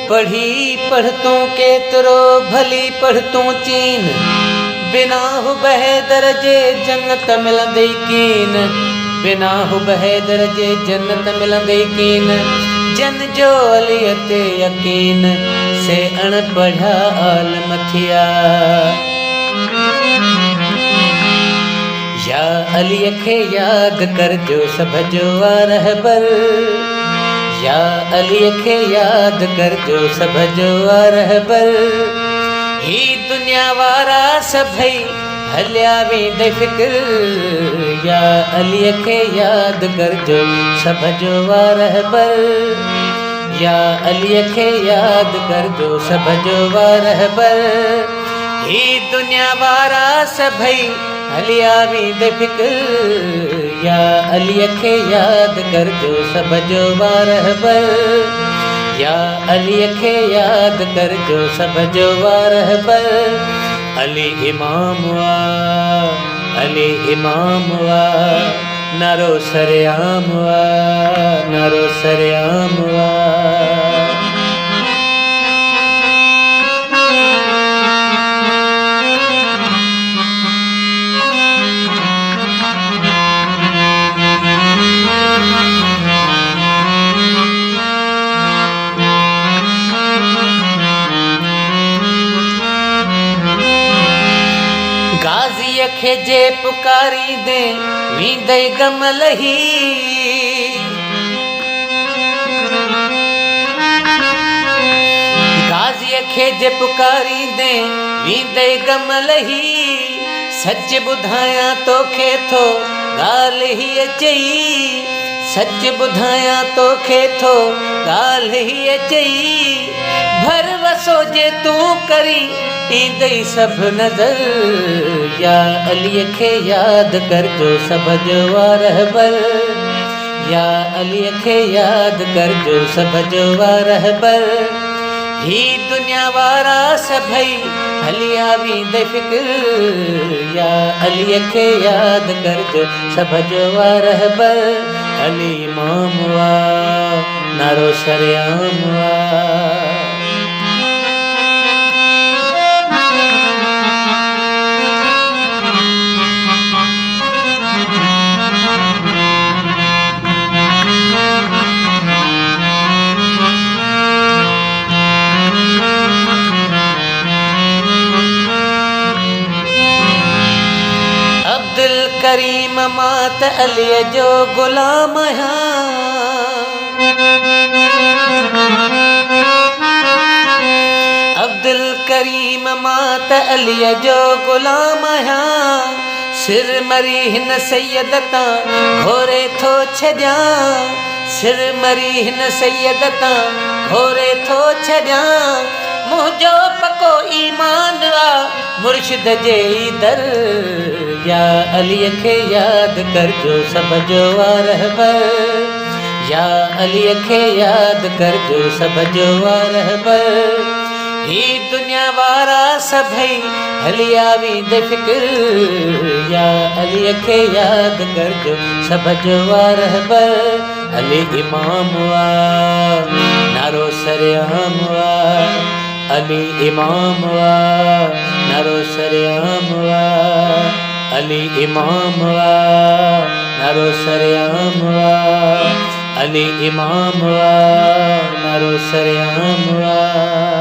पढ़ी पढ़तूं केतिरो भली पढ़तूं चीन, बिना हुबहे दर्जे जन्नत मिलंदई कीन, बिना हुबहे दर्जे जन्नत मिलंदई कीन। जन जो अलीअ ते यकीन से अणपढ़ा आलम थिया। या अलीअ खे याद करजो सभ जो रहबर, या अलीअ खे याद करजो सभ जो रहबर। ही दुनिया वारा सभई हलिया वेंदे फिक्र, या अलीअ खे याद करजो सभ जो रहबर, या अलीअ खे याद करजो सभ जो रहबर। ही दुनिया वारा सभई हलिया वेंदे फिक्र, या अलीअ खे याद करजो सभ जो रहबर, या अलीअ खे याद करजो सभ जो रहबर। अली इमाम वा, अली इमाम वा, नारो सरेआम वा, नारो सरेआम वा। गाज़ीअ खे जे पुकारींदे वेंदई गम लही, गाज़ीअ खे जे पुकारींदे वेंदई गम लही। सच ॿुधायां तोखे थो ॻाल्हि हीअ चई, सच ॿुधायां तोखे थो ॻाल्हि हीअ चई। भर वसो जे तूं करी ईंदई सभ नज़र, या अलीअ खे याद करजो सभ जो रहबर, या अलीअ खे याद करजो सभ जो रहबर। ही दुनिया वारा सभई हलिया वेंदे फिक्र, या अलीअ खे याद करजो सभ जो रहबर। अली इमाम वा, नारो सरेआम वा। अब्दुल करीम मात अलीअ जो गुलाम आहियां, अब्दुल करीम मात अलीअ जो गुलाम आहियां। सिर मरी हिन सैयद तां घोरे थो छॾियां, सिर मरी हिन सैयद तां घोरे थो छॾियां। मुंहिंजो पको ईमान आ मुर्शिद जे दर, या अलीअ खे याद करजो सभ जो रहबर, या अलीअ खे याद करजो सभ जो रहबर। ही दुनिया वारा सभई हलिया वेंदे फिक्र, या अलीअ खे याद करजो सभ जो रहबर। अली इमाम वा, नारो सरेआम वा, अली इमाम वा, नारो सरेआम वा। अली इमाम वा, नारो सरेआम वा, अली इमाम वा, नारो सरेआम वा।